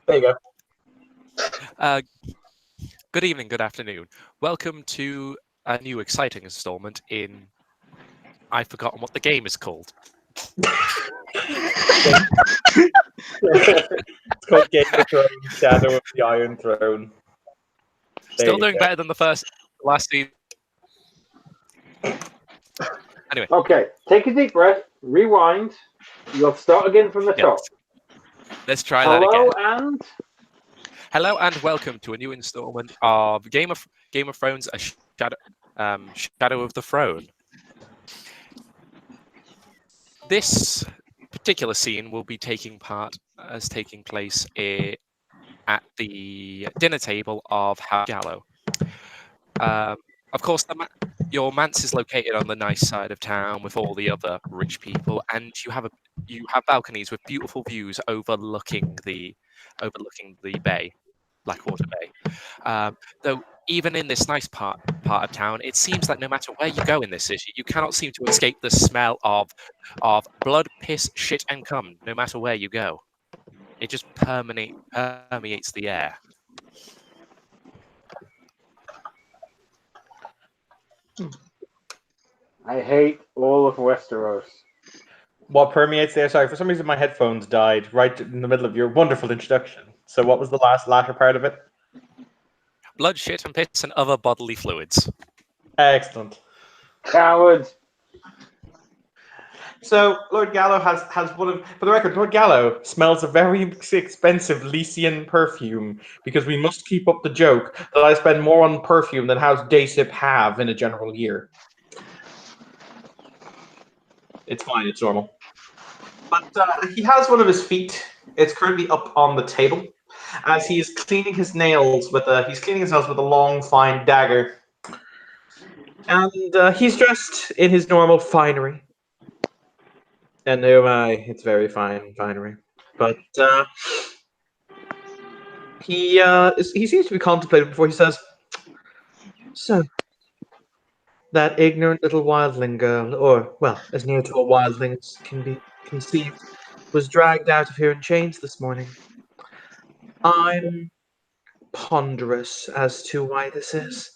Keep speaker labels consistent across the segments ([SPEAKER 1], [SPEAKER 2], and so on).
[SPEAKER 1] There you go.
[SPEAKER 2] Good evening, good afternoon. Welcome to a new exciting installment in... I've forgotten what the game is called.
[SPEAKER 1] It's called Game of Thrones, Shadow of the Iron Throne.
[SPEAKER 2] Still doing better than the last season. Anyway.
[SPEAKER 3] Okay, take a deep breath, rewind. You'll start again from the top.
[SPEAKER 2] Let's try that again.
[SPEAKER 3] Hello
[SPEAKER 2] and welcome to a new installment of Game of Thrones: A Shadow of the Throne. This particular scene will be taking place at the dinner table of House Gallo. Of course, your manse is located on the nice side of town with all the other rich people, and you have balconies with beautiful views overlooking the bay, Blackwater Bay. Though even in this nice part of town, it seems that no matter where you go in this city, you cannot seem to escape the smell of blood, piss, shit, and cum. No matter where you go, it just permeates the air.
[SPEAKER 3] I hate all of Westeros.
[SPEAKER 1] What permeates there? Sorry, for some reason my headphones died right in the middle of your wonderful introduction. So what was the latter part of it?
[SPEAKER 2] Blood, shit, and piss, and other bodily fluids.
[SPEAKER 1] Excellent.
[SPEAKER 3] Cowards.
[SPEAKER 1] So Lord Gallo has one of, for the record, Lord Gallo smells a very expensive Lycian perfume because we must keep up the joke that I spend more on perfume than House Daesip have in a general year. It's fine, it's normal. But he has one of his feet. It's currently up on the table as he's cleaning his nails with a long, fine dagger. And he's dressed in his normal finery. And oh my, it's very fine finery. But he seems to be contemplating before he says, "So, that ignorant little wildling girl, or, well, as near to a wildling as can be conceived, was dragged out of here in chains this morning. I'm ponderous as to why this is."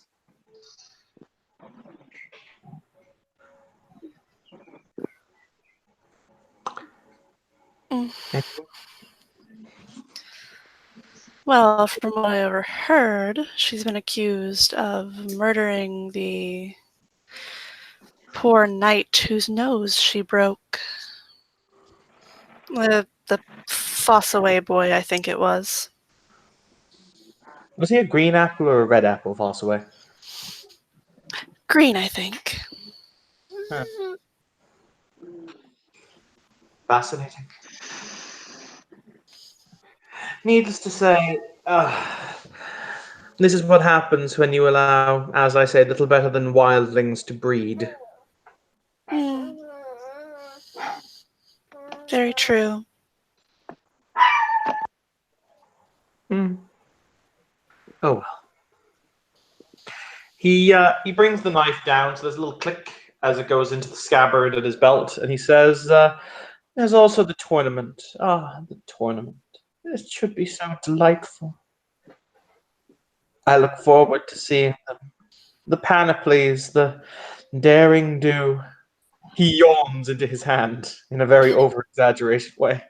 [SPEAKER 4] Well, from what I overheard, she's been accused of murdering the poor knight whose nose she broke. The Fossaway boy, I think it was.
[SPEAKER 1] Was he a green apple or a red apple, Fossaway?
[SPEAKER 4] Green, I think.
[SPEAKER 1] Huh. Fascinating. Needless to say, this is what happens when you allow, as I say, little better than wildlings to breed.
[SPEAKER 4] Very true.
[SPEAKER 1] Oh well. He brings the knife down, so there's a little click as it goes into the scabbard at his belt, and he says, "There's also the tournament. The tournament. It should be so delightful. I look forward to seeing them. The panoplies, the daring do." He yawns into his hand in a very over-exaggerated way.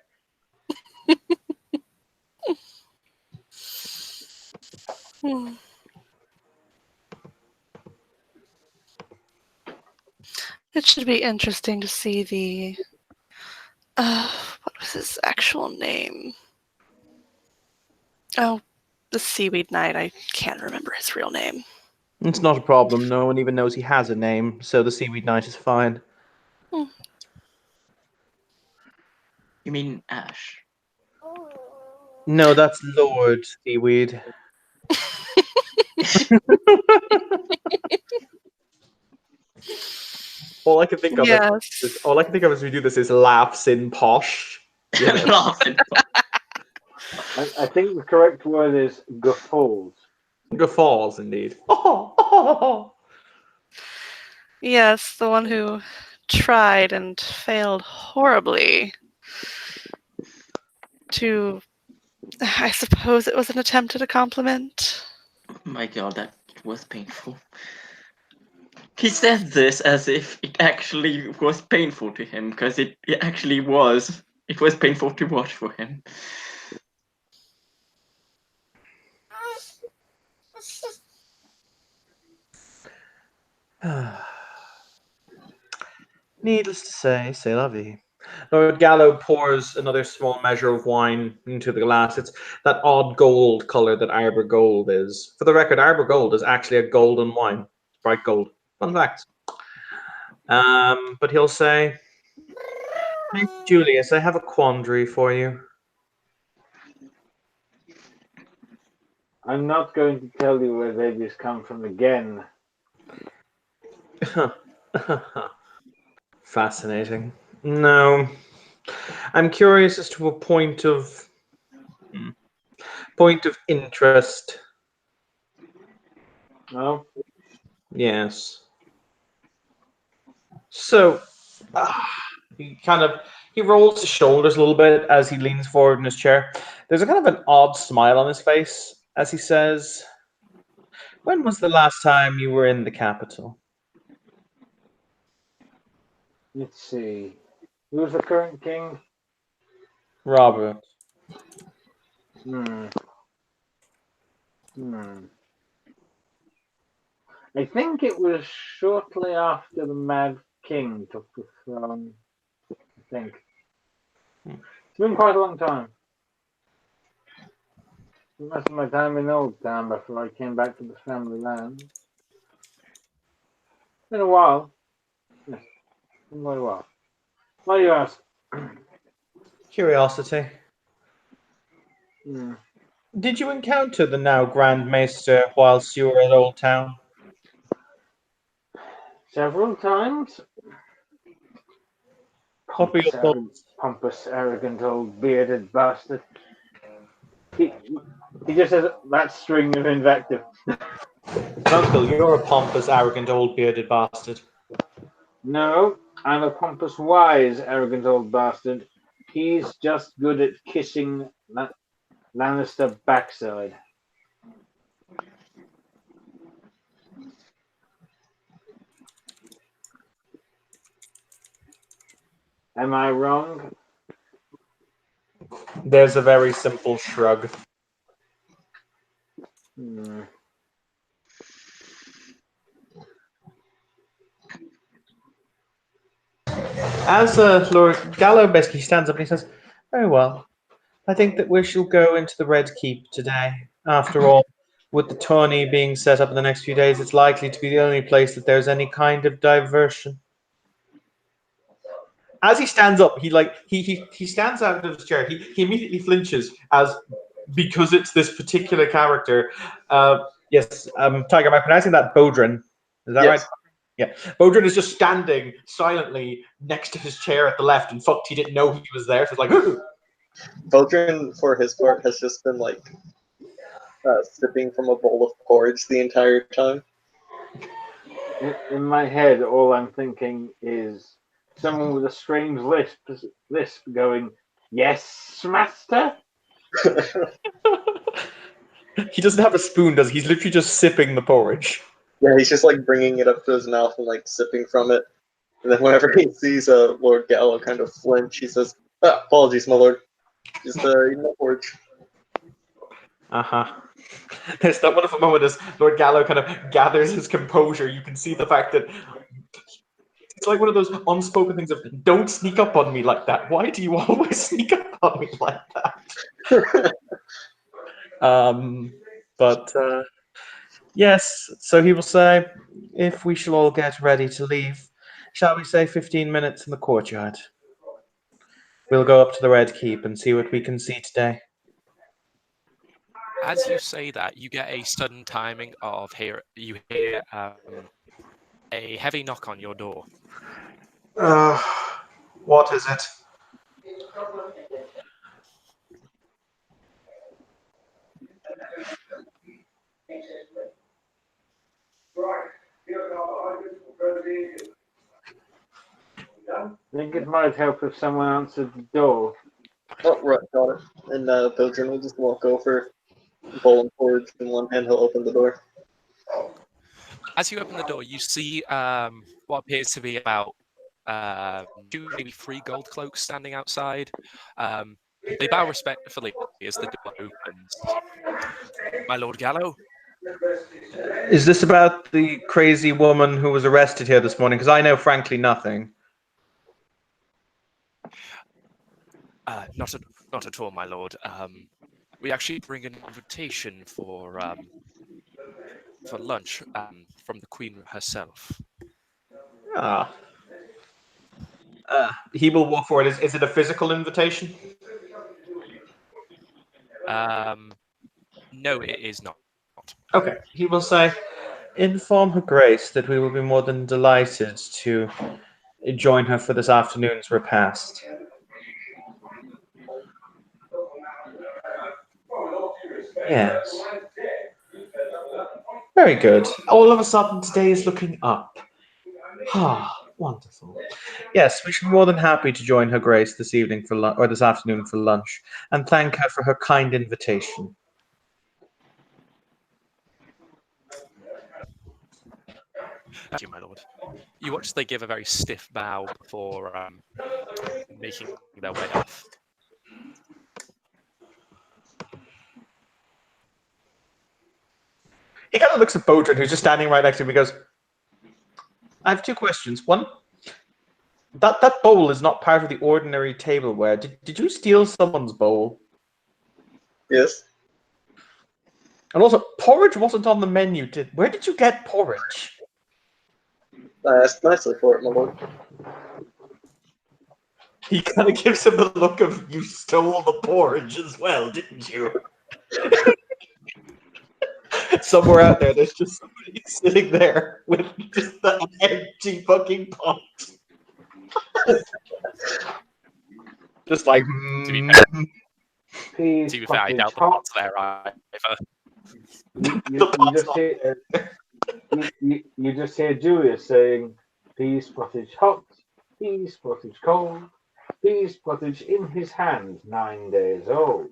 [SPEAKER 4] It should be interesting to see the... what was his actual name? Oh, the Seaweed Knight. I can't remember his real name.
[SPEAKER 1] It's not a problem. No one even knows he has a name, so the Seaweed Knight is fine.
[SPEAKER 5] You mean Ash?
[SPEAKER 1] No, that's Lord Seaweed. All I can think of as we do this is laughs in posh.
[SPEAKER 5] Laughing.
[SPEAKER 3] I think the correct word is guffaws.
[SPEAKER 1] Guffaws, indeed.
[SPEAKER 4] Yes, the one who tried and failed horribly to I suppose it was an attempt at a compliment.
[SPEAKER 5] My God, that was painful. He said this as if it actually was painful to him, because it actually was. It was painful to watch for him.
[SPEAKER 1] Needless to say, c'est la vie. Lord Gallo pours another small measure of wine into the glass. It's that odd gold color that Arbor Gold is. For the record, Arbor Gold is actually a golden wine. It's bright gold. Fun fact. But he'll say, "Hey, Julius, I have a quandary for you."
[SPEAKER 3] I'm not going to tell you where babies come from again.
[SPEAKER 1] Fascinating. No. I'm curious as to a point of interest.
[SPEAKER 3] No?
[SPEAKER 1] Yes. So, he rolls his shoulders a little bit as he leans forward in his chair. There's a kind of an odd smile on his face as he says, "When was the last time you were in the capital?"
[SPEAKER 3] Let's see. Who's the current king?
[SPEAKER 1] Robert.
[SPEAKER 3] Hmm. I think it was shortly after the Mad King took the throne. I think. It's been quite a long time. Most of my time in Old Town before I came back to the family land. Been a while. Yes, been quite a while. Why do you ask?
[SPEAKER 1] Curiosity. Did you encounter the now Grand Maester whilst you were at Old Town?
[SPEAKER 3] Several times.
[SPEAKER 1] What were your thoughts?
[SPEAKER 3] Pompous, arrogant, old bearded bastard. He just has that string of invective.
[SPEAKER 1] Uncle, you're a pompous, arrogant, old bearded bastard.
[SPEAKER 3] No, I'm a pompous, wise, arrogant old bastard. He's just good at kissing Lannister backside. Am I wrong?
[SPEAKER 1] There's a very simple shrug. As Lord Gallo basically stands up and he says, "Very well. I think that we shall go into the Red Keep today. After all, with the tourney being set up in the next few days, it's likely to be the only place that there's any kind of diversion." As he stands up, he stands out of his chair. He immediately flinches because it's this particular character. Yes, Tiger, am I pronouncing that Bodrin? Is that right? Yeah. Bodrin is just standing silently next to his chair at the left, and fucked, he didn't know he was there. So it's like, ooh.
[SPEAKER 6] Bodrin, for his part, has just been like sipping from a bowl of porridge the entire time.
[SPEAKER 3] In my head, all I'm thinking is someone with a strange lisp going, "Yes, master."
[SPEAKER 1] He doesn't have a spoon, does he? He's literally just sipping the porridge.
[SPEAKER 6] Yeah, he's just like bringing it up to his mouth and like sipping from it. And then whenever he sees Lord Gallo kind of flinch, he says, "Apologies, my lord. Just eating my porridge."
[SPEAKER 1] There's that wonderful moment as Lord Gallo kind of gathers his composure. You can see the fact that it's like one of those unspoken things of, "Don't sneak up on me like that. Why do you always sneak up on me like that?" But yes, so he will say, "If we shall all get ready to leave, shall we say 15 minutes in the courtyard? We'll go up to the Red Keep and see what we can see today."
[SPEAKER 2] As you say that, you get a sudden timing of you hear a heavy knock on your door.
[SPEAKER 1] What is it?
[SPEAKER 3] I think it might help if someone answered the door.
[SPEAKER 6] Oh, right, got it. And Bildren will just walk over, bowl and porridge in one hand, he'll open the door.
[SPEAKER 2] As you open the door, you see what appears to be about 2, maybe 3 gold cloaks standing outside. They bow respectfully as the door opens. My Lord Gallo?
[SPEAKER 1] Is this about the crazy woman who was arrested here this morning? Because I know, frankly, nothing.
[SPEAKER 2] Not at all, my lord. We actually bring an invitation for lunch from the Queen herself.
[SPEAKER 1] Ah. He will walk forward. Is it a physical invitation?
[SPEAKER 2] No, it is not.
[SPEAKER 1] Okay. He will say, inform Her Grace that we will be more than delighted to join her for this afternoon's repast. Yes. Very good. All of a sudden, today is looking up. Ah, wonderful. Yes, we should be more than happy to join Her Grace this evening for or this afternoon for lunch, and thank her for her kind invitation.
[SPEAKER 2] Thank you, my lord. You watch they give a very stiff bow before making their way off.
[SPEAKER 1] He kind of looks at Bodrin, who's just standing right next to him. He goes, I have 2 questions. One, that bowl is not part of the ordinary tableware. Did you steal someone's bowl?
[SPEAKER 6] Yes.
[SPEAKER 1] And also, porridge wasn't on the menu. Where did you get porridge?
[SPEAKER 6] I asked nicely for it, my lord.
[SPEAKER 1] He kind of gives him the look of, you stole the porridge as well, didn't you? Somewhere out there's just somebody sitting there with just that empty fucking pot. Just like,
[SPEAKER 2] To be fair,
[SPEAKER 3] Peas,
[SPEAKER 2] to be fair, I doubt the
[SPEAKER 3] hot.
[SPEAKER 2] pot's there either.
[SPEAKER 3] You just hear Julius saying, peas pottage hot, peas pottage cold, peas pottage in his hand, 9 days old.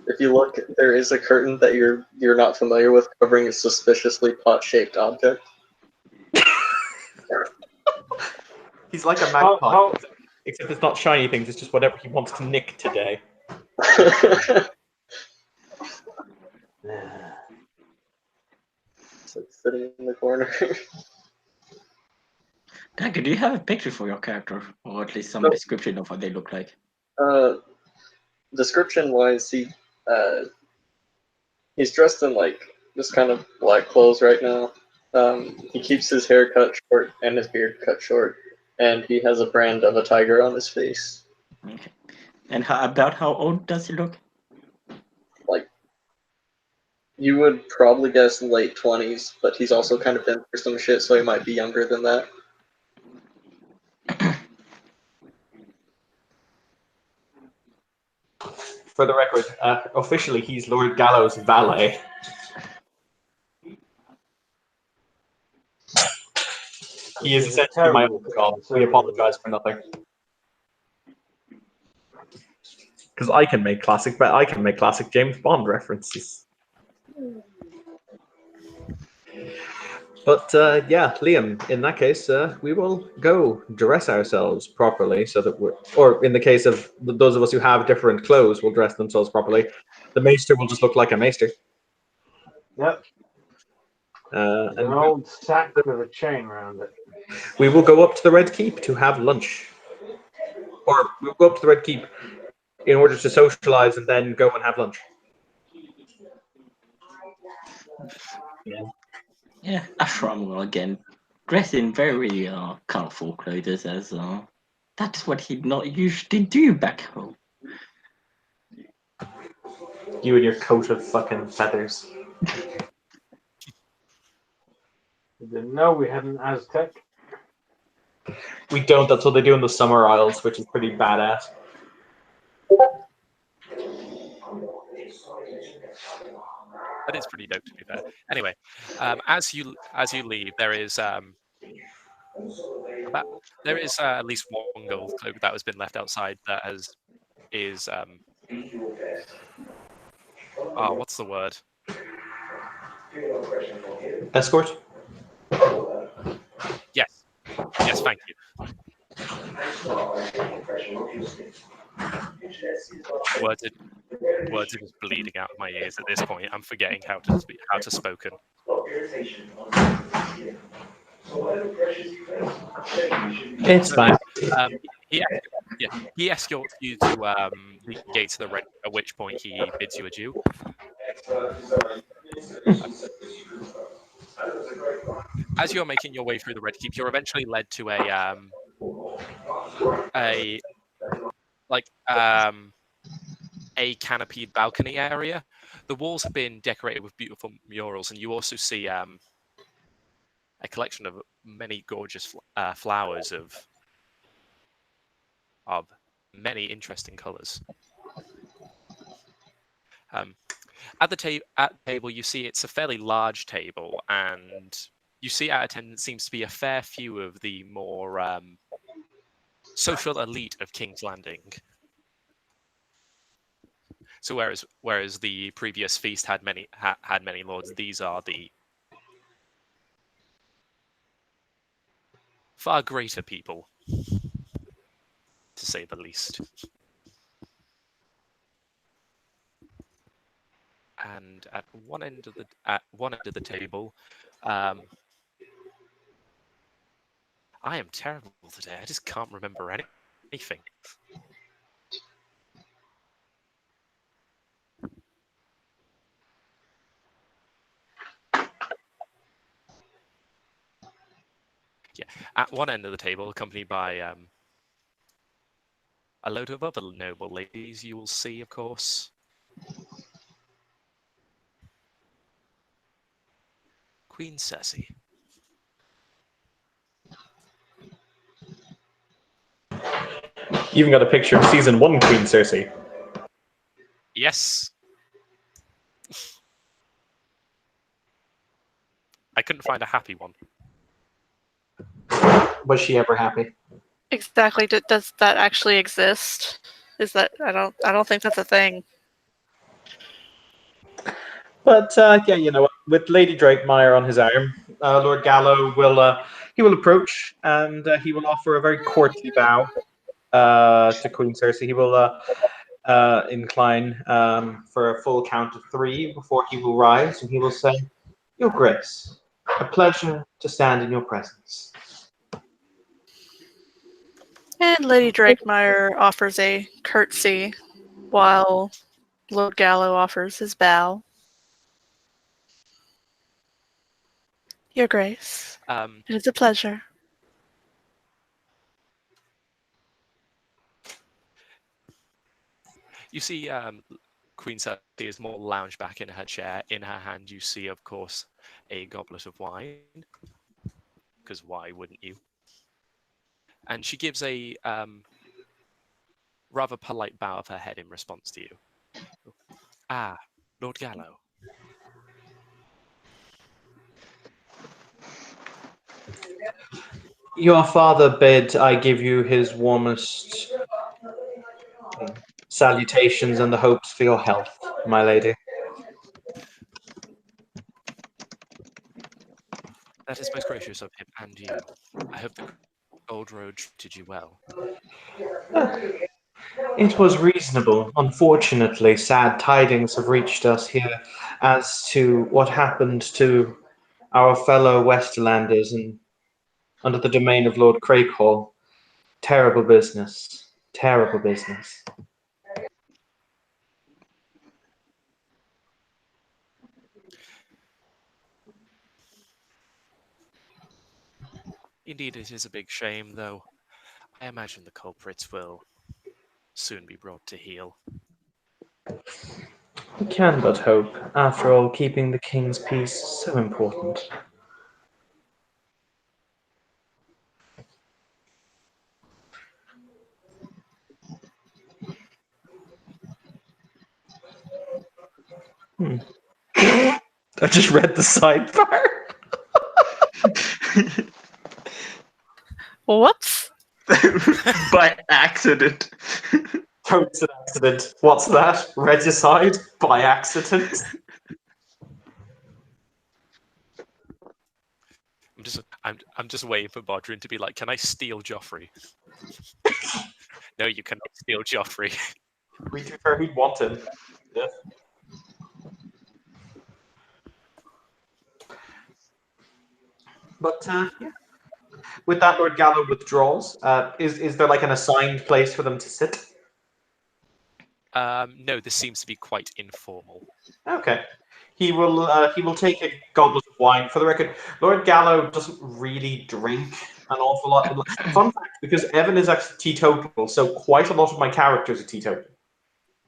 [SPEAKER 6] If you look, there is a curtain that you're not familiar with covering a suspiciously pot-shaped object.
[SPEAKER 1] he's like a magpie, except it's not shiny things, it's just whatever he wants to nick today.
[SPEAKER 6] It's like sitting in the corner.
[SPEAKER 5] Dagger, do you have a picture for your character, or at least some description of what they look like?
[SPEAKER 6] Description-wise, he's dressed in like just kind of black clothes right now. He keeps his hair cut short and his beard cut short, and he has a brand of a tiger on his face.
[SPEAKER 5] Okay. And about how old does he look?
[SPEAKER 6] Like, you would probably guess late 20s, but he's also kind of been through some shit, so he might be younger than that.
[SPEAKER 1] For the record, officially he's Lord Gallo's valet. He is essentially my own god. We apologize for nothing. Because I can make classic James Bond references. But yeah, Liam, in that case, we will go dress ourselves properly so that or in the case of those of us who have different clothes, will dress themselves properly. The maester will just look like a maester.
[SPEAKER 3] Yep.
[SPEAKER 1] And
[SPEAKER 3] An old sack with a chain around it.
[SPEAKER 1] we will go up to the Red Keep to have lunch. Or we'll go up to the Red Keep in order to socialize and then go and have lunch.
[SPEAKER 5] Yeah, Ashram will again dress in very colorful clothes, as that's what he'd not usually do back home.
[SPEAKER 1] You and your coat of fucking feathers.
[SPEAKER 3] You didn't know we had an Aztec.
[SPEAKER 1] We don't. That's what they do in the Summer Isles, which is pretty badass.
[SPEAKER 2] That is pretty dope, to be fair. Anyway, as you leave, there is There is at least one gold cloak that has been left outside that is what's the word?
[SPEAKER 1] Escort?
[SPEAKER 2] Yes. Yes, thank you. Words are just bleeding out of my ears at this point. I'm forgetting how to spoken.
[SPEAKER 1] It's fine.
[SPEAKER 2] He escorts you to the gates of the red, at which point he bids you adieu. As you're making your way through the Red Keep, you're eventually led to a canopied balcony area. The walls have been decorated with beautiful murals, and you also see a collection of many gorgeous flowers of many interesting colors. At the table, you see it's a fairly large table, and you see at attendance seems to be a fair few of the more social elite of King's Landing. So whereas the previous feast had many lords, these are the far greater people, to say the least. And at one end of the table, I am terrible today. I just can't remember anything. Yeah, at one end of the table, accompanied by a load of other noble ladies, you will see, of course, Queen Cersei.
[SPEAKER 1] You even got a picture of season 1 Queen Cersei.
[SPEAKER 2] Yes. I couldn't find a happy one.
[SPEAKER 1] Was she ever happy?
[SPEAKER 4] Exactly. Does that actually exist? Is that I don't think that's a thing.
[SPEAKER 1] But yeah, you know, with Lady Drakemire on his arm, Lord Gallo will he will approach and he will offer a very courtly bow to Queen Cersei. He will incline for a full count of 3 before he will rise, and he will say, "Your Grace, a pleasure to stand in your presence."
[SPEAKER 4] And Lady Drakemire offers a curtsy while Lord Gallo offers his bow. Your Grace, it is a pleasure.
[SPEAKER 2] You see Queen Cersei is more lounged back in her chair. In her hand, you see, of course, a goblet of wine. Because why wouldn't you? And she gives a rather polite bow of her head in response to you. Ah, Lord Gallo.
[SPEAKER 1] Your father bid I give you his warmest salutations and the hopes for your health, my lady.
[SPEAKER 2] That is most gracious of him and you. I hope the Gold Road treated you well.
[SPEAKER 1] It was reasonable. Unfortunately, sad tidings have reached us here as to what happened to our fellow Westerlanders under the domain of Lord Craighall. Terrible business. Terrible business.
[SPEAKER 2] Indeed, it is a big shame, though. I imagine the culprits will soon be brought to heel.
[SPEAKER 1] We can but hope. After all, keeping the king's peace is so important. I just read the sidebar.
[SPEAKER 4] Whoops.
[SPEAKER 5] By accident.
[SPEAKER 1] Totes an accident. What's that? Regicide by accident?
[SPEAKER 2] I'm just waiting for Bodrin to be like, "Can I steal Joffrey?" No, you cannot steal Joffrey.
[SPEAKER 1] We to be fair, who'd want him? Yeah. But yeah. With that, Lord Gallo withdraws. Is there like an assigned place for them to sit?
[SPEAKER 2] No, this seems to be quite informal.
[SPEAKER 1] Okay. He will take a goblet of wine. For the record, Lord Gallo doesn't really drink an awful lot. Fun fact, because Evan is actually teetotal, so quite a lot of my characters are teetotal.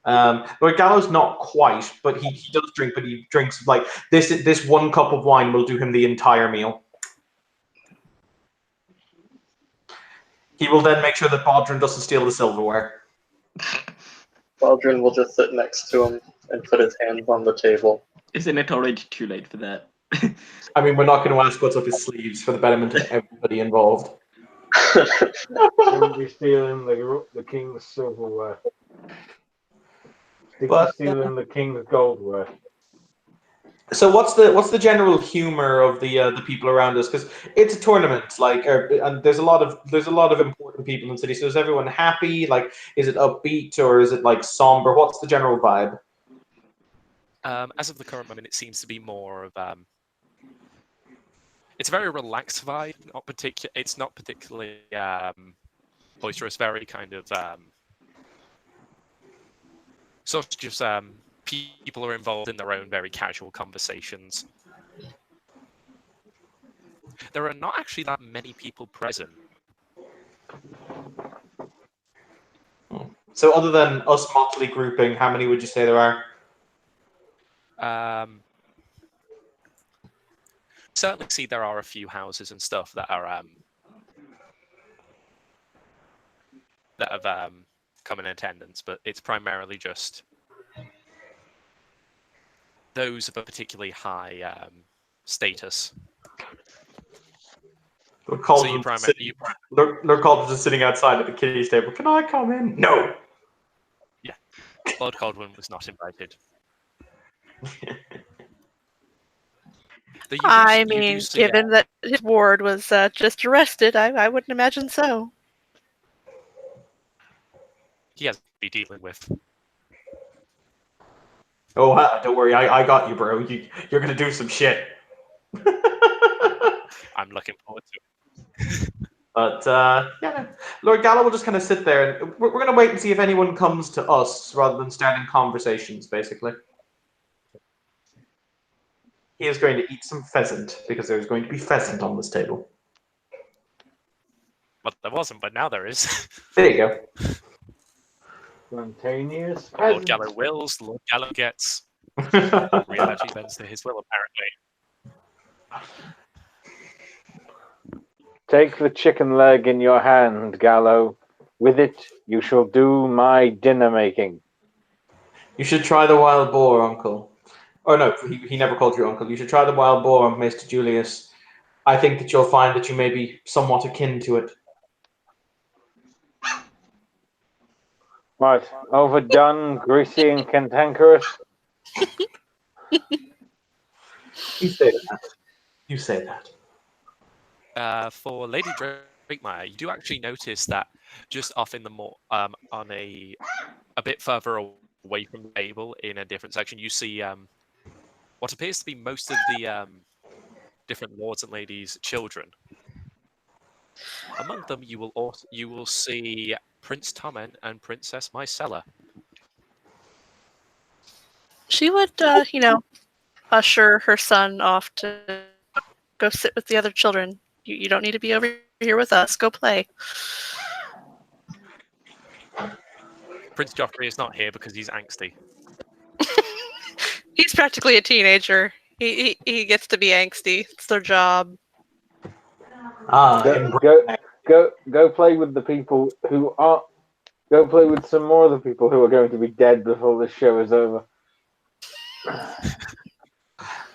[SPEAKER 1] Lord Gallo's not quite, but he does drink, but he drinks like this one cup of wine will do him the entire meal. He will then make sure that Bodrin doesn't steal the silverware.
[SPEAKER 6] Waldron will just sit next to him and put his hands on the table.
[SPEAKER 5] Isn't it already too late for that?
[SPEAKER 1] I mean, we're not going to ask what's up his sleeves for the betterment of everybody involved.
[SPEAKER 3] Don't be stealing the king's silverware. Stick
[SPEAKER 1] But,
[SPEAKER 3] to stealing the king's goldware.
[SPEAKER 1] So what's the general humor of the people around us? Because it's a tournament, like, and there's a lot of important people in the city. So is everyone happy? Like, is it upbeat or is it like somber? What's the general vibe?
[SPEAKER 2] As of the current moment, it seems to be more of it's a very relaxed vibe. It's not particularly boisterous. Very kind of sort of just people are involved in their own very casual conversations. There are not actually that many people present.
[SPEAKER 1] So other than us motley grouping, how many would you say there are?
[SPEAKER 2] Certainly see there are a few houses and stuff that are that have come in attendance, but it's primarily just those of a particularly high status.
[SPEAKER 1] Lord
[SPEAKER 2] So you
[SPEAKER 1] Cauldron's just sitting outside at the kiddies table. Can I come in? No.
[SPEAKER 2] Lord Caldwin was not invited.
[SPEAKER 4] I mean, given that his ward was just arrested, I wouldn't imagine so.
[SPEAKER 2] He has to be dealing with.
[SPEAKER 1] Oh, don't worry, I got you, bro. You're gonna do some shit.
[SPEAKER 2] I'm looking forward to it.
[SPEAKER 1] But yeah, Lord Gallo will just kind of sit there, and we're going to wait and see if anyone comes to us rather than starting conversations. Basically, he is going to eat some pheasant because there's going to be pheasant on this table.
[SPEAKER 2] Well, there wasn't, but now there is.
[SPEAKER 1] There you go.
[SPEAKER 3] Spontaneous.
[SPEAKER 2] Lord Gallo wills, Lord Gallo gets. Reality bends to his will, apparently.
[SPEAKER 3] Take the chicken leg in your hand, Gallo. With it, you shall do my dinner making.
[SPEAKER 1] You should try the wild boar, Uncle. Or no, he never called you Uncle. You should try the wild boar, Maester Julius. I think that you'll find that you may be somewhat akin to it.
[SPEAKER 3] What? Overdone, greasy, and cantankerous?
[SPEAKER 1] You say that. You say that.
[SPEAKER 2] For Lady Drakemire, you do actually notice that just off in the on a bit further away from the table in a different section, you see what appears to be most of the different lords and ladies' children. Among them, you will see Prince Tommen and Princess Micella.
[SPEAKER 4] She would, usher her son off to go sit with the other children. You don't need to be over here with us. Go play.
[SPEAKER 2] Prince Joffrey is not here because he's angsty.
[SPEAKER 4] He's practically a teenager. He gets to be angsty. It's their job.
[SPEAKER 3] Go play with the people who are. Go play with some more of the people who are going to be dead before this show is over.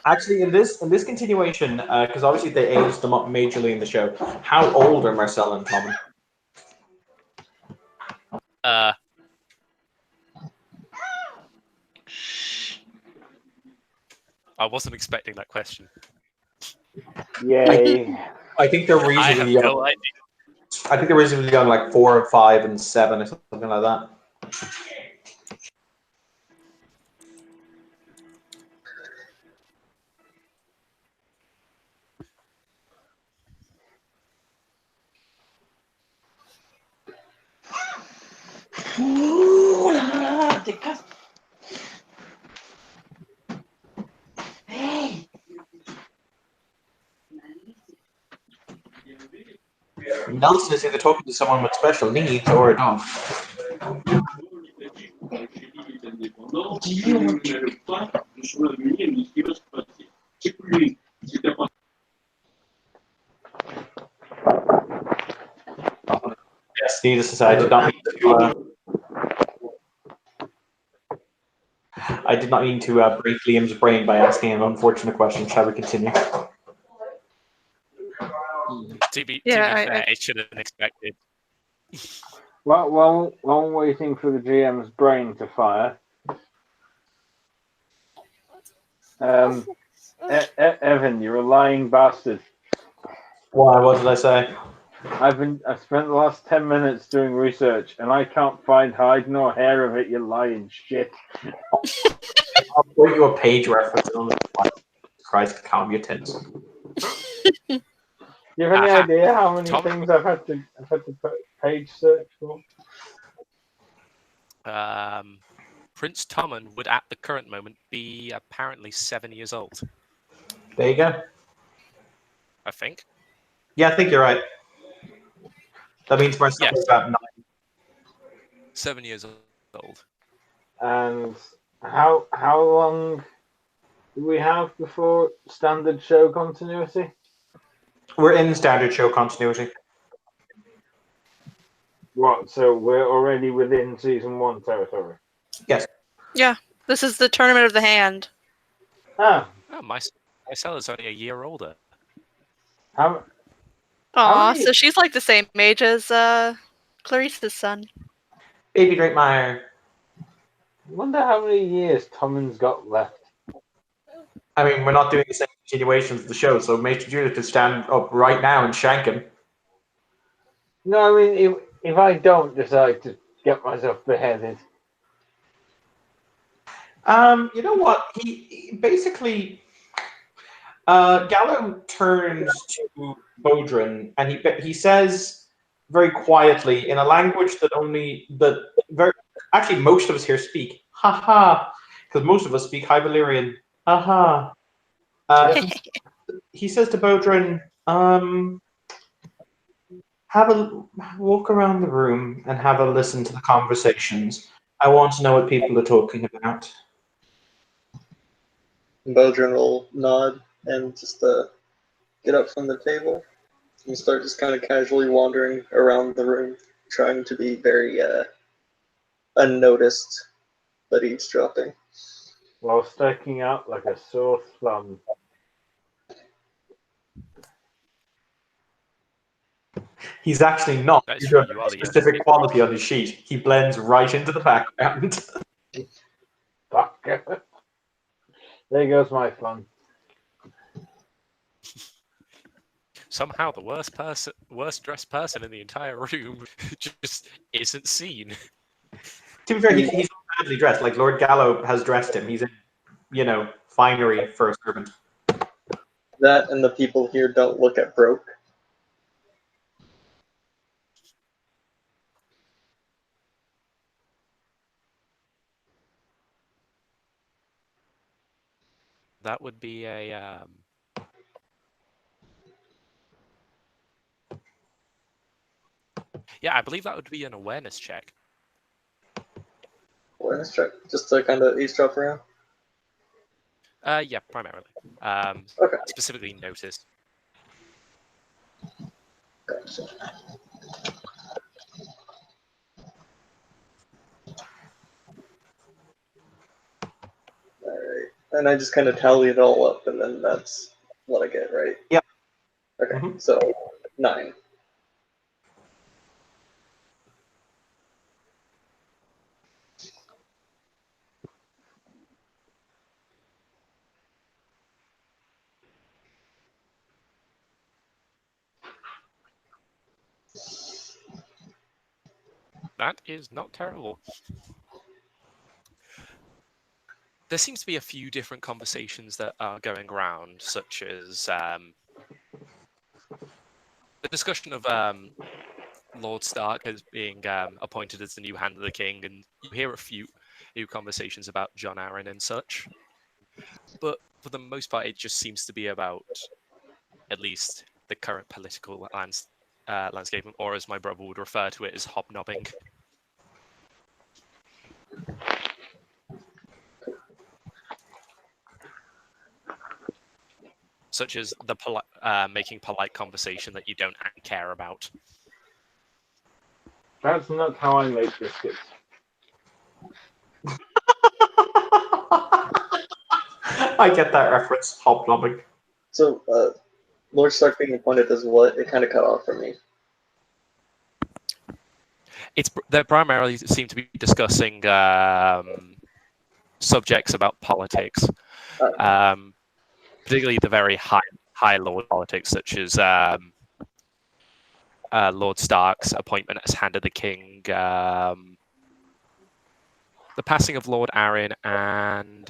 [SPEAKER 1] Actually, in this continuation, because obviously they aged them up majorly in the show. How old are Marcel and Tommen?
[SPEAKER 2] I wasn't expecting that question.
[SPEAKER 3] Yay.
[SPEAKER 1] I think they're
[SPEAKER 2] I have
[SPEAKER 1] reasonably young.
[SPEAKER 2] no idea.
[SPEAKER 1] I think they're reasonably young, like 4, 5, and 7, or something like that.
[SPEAKER 5] Ooh la la, the cat. Hey.
[SPEAKER 1] Nelson is either talking to someone with special needs or a dog.
[SPEAKER 5] Do you want to?
[SPEAKER 1] Yes, needless to say, I did not mean to. I did not mean to break Liam's brain by asking an unfortunate question. Shall we continue?
[SPEAKER 2] To be
[SPEAKER 4] Yeah,
[SPEAKER 2] fair, it should have been expected.
[SPEAKER 3] Well, while waiting for the GM's brain to fire, Evan, you're a lying bastard.
[SPEAKER 1] Why? What did I say?
[SPEAKER 3] I've spent the last 10 minutes doing research, and I can't find hide nor hair of it. You lying shit.
[SPEAKER 1] I'll put you a page reference on it. Christ, calm your tits.
[SPEAKER 3] Do you have any
[SPEAKER 2] Aha.
[SPEAKER 3] idea how many
[SPEAKER 2] Tom-
[SPEAKER 3] things I've had to page search for?
[SPEAKER 2] Prince Tommen would, at the current moment, be apparently 7 years old.
[SPEAKER 1] There you go.
[SPEAKER 2] I think.
[SPEAKER 1] Yeah, I think you're right. That means Marcel
[SPEAKER 2] Yes.
[SPEAKER 1] is about 9.
[SPEAKER 2] 7 years old.
[SPEAKER 3] And how long do we have before standard show continuity?
[SPEAKER 1] We're in standard show continuity.
[SPEAKER 3] What? So we're already within season 1 territory.
[SPEAKER 1] Yes.
[SPEAKER 4] Yeah, this is the Tournament of the Hand.
[SPEAKER 3] Ah,
[SPEAKER 2] Oh, Marcel is only a year older.
[SPEAKER 3] how
[SPEAKER 4] Aw,
[SPEAKER 3] many-
[SPEAKER 4] so she's like the same age as Clarice's son.
[SPEAKER 1] Baby Drake Meyer.
[SPEAKER 3] wonder how many years Tommen's got left.
[SPEAKER 1] I mean, we're not doing the same continuations of the show, so Major Judith could stand up right now and shank him.
[SPEAKER 3] No, I mean, if I don't decide to get myself beheaded,
[SPEAKER 1] You know what? He basically Gallo turns to Bodrin and he says very quietly in a language that actually most of us here speak. Ha ha, because most of us speak High Valyrian. Ha ha. He says to Bodrin, have a walk around the room and have a listen to the conversations. I want to know what people are talking about.
[SPEAKER 6] Bodrin will nod and just get up from the table and start just kind of casually wandering around the room, trying to be very unnoticed, but eavesdropping.
[SPEAKER 3] while sticking out like a sore thumb.
[SPEAKER 1] He's actually not.
[SPEAKER 2] That's
[SPEAKER 1] He's
[SPEAKER 2] true,
[SPEAKER 1] got
[SPEAKER 2] you
[SPEAKER 1] a
[SPEAKER 2] are the
[SPEAKER 1] specific quality on his sheet. He blends right into the background.
[SPEAKER 3] Fuck. There goes my fun.
[SPEAKER 2] Somehow the worst dressed person in the entire room just isn't seen.
[SPEAKER 1] To be fair, he's not badly dressed. Like Lord Gallo has dressed him. He's in, finery for a servant.
[SPEAKER 6] That and the people here don't look at broke.
[SPEAKER 2] That would be a yeah, I believe that would be an awareness check.
[SPEAKER 6] Awareness check, just to kind of eavesdrop around.
[SPEAKER 2] Yeah, primarily.
[SPEAKER 6] Okay.
[SPEAKER 2] Specifically notice.
[SPEAKER 6] Gotcha. Alright. And I just kind of tally it all up, and then that's what I get, right?
[SPEAKER 1] Yep.
[SPEAKER 6] Okay,
[SPEAKER 1] Mhm.
[SPEAKER 6] so 9.
[SPEAKER 2] That is not terrible. There seems to be a few different conversations that are going around, such as the discussion of Lord Stark as being appointed as the new Hand of the King, and you hear a few conversations about Jon Arryn and such. But for the most part, it just seems to be about at least the current political landscape, or as my brother would refer to it, as hobnobbing. Such as the making polite conversation that you don't actually care about.
[SPEAKER 3] That's not how I make biscuits.
[SPEAKER 1] I get that reference, hobnobbing.
[SPEAKER 6] So, Lord Stark being appointed as what? It kind of cut off for me.
[SPEAKER 2] They primarily seem to be discussing subjects about politics, particularly the very high lord politics, such as Lord Stark's appointment as Hand of the King, the passing of Lord Arryn, and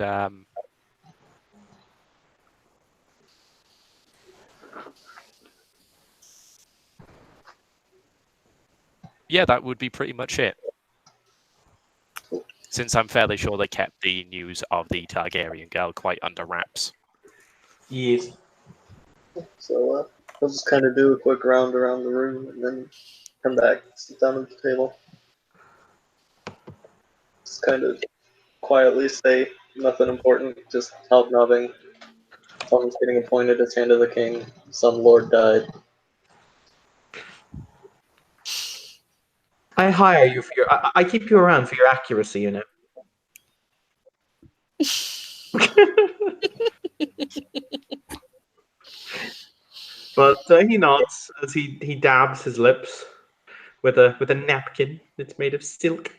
[SPEAKER 2] yeah, that would be pretty much it. Since I'm fairly sure they kept the news of the Targaryen girl quite under wraps.
[SPEAKER 1] Yes.
[SPEAKER 6] So, I'll just kind of do a quick round around the room and then come back, sit down at the table. Just kind of quietly say nothing important, just hobnobbing. Someone's getting appointed as Hand of the King. Some lord died.
[SPEAKER 1] I hire you for your. I keep you around for your accuracy, you know. But he nods as he dabs his lips with a napkin that's made of silk.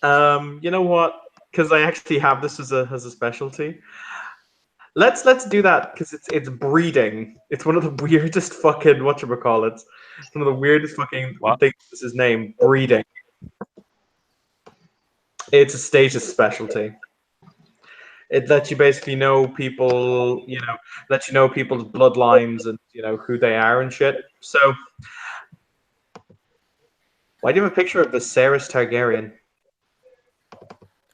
[SPEAKER 1] You know what? Because I actually have this as a specialty. Let's do that because it's breeding. It's one of the weirdest fucking whatchamacallit. It's one of the weirdest fucking things. This is named breeding. It's a status specialty. It lets you basically know people, lets you know people's bloodlines and who they are and shit. So, why do you have a picture of Viserys Targaryen?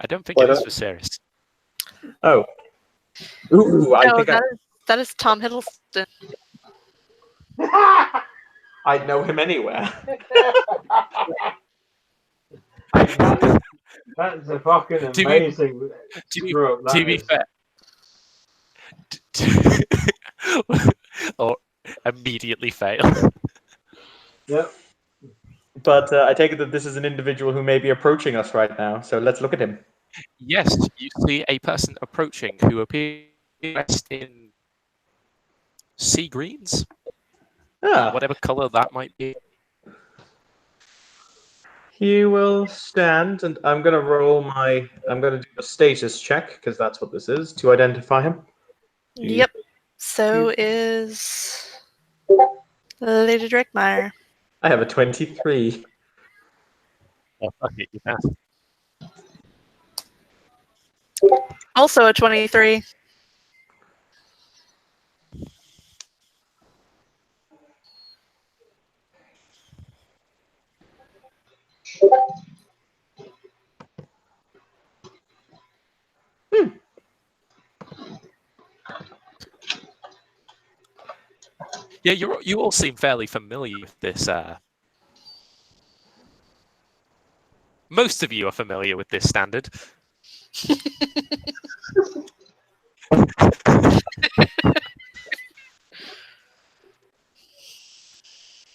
[SPEAKER 2] I don't think it is Viserys.
[SPEAKER 1] Oh, ooh, I think
[SPEAKER 4] that is Tom Hiddleston.
[SPEAKER 1] I'd know him anywhere.
[SPEAKER 3] That's a fucking amazing.
[SPEAKER 2] To be fair, or immediately fail.
[SPEAKER 3] Yep.
[SPEAKER 1] But I take it that this is an individual who may be approaching us right now. So let's look at him.
[SPEAKER 2] Yes, you see a person approaching who appears dressed in sea greens, whatever color that might be.
[SPEAKER 1] He will stand, and I'm going to do a status check, because that's what this is, to identify him.
[SPEAKER 4] Yep. So is Lady Drakemire.
[SPEAKER 1] I have a 23.
[SPEAKER 2] Oh, fuck it, you passed.
[SPEAKER 4] Also a 23.
[SPEAKER 2] Yeah, you all seem fairly familiar with this. Most of you are familiar with this standard.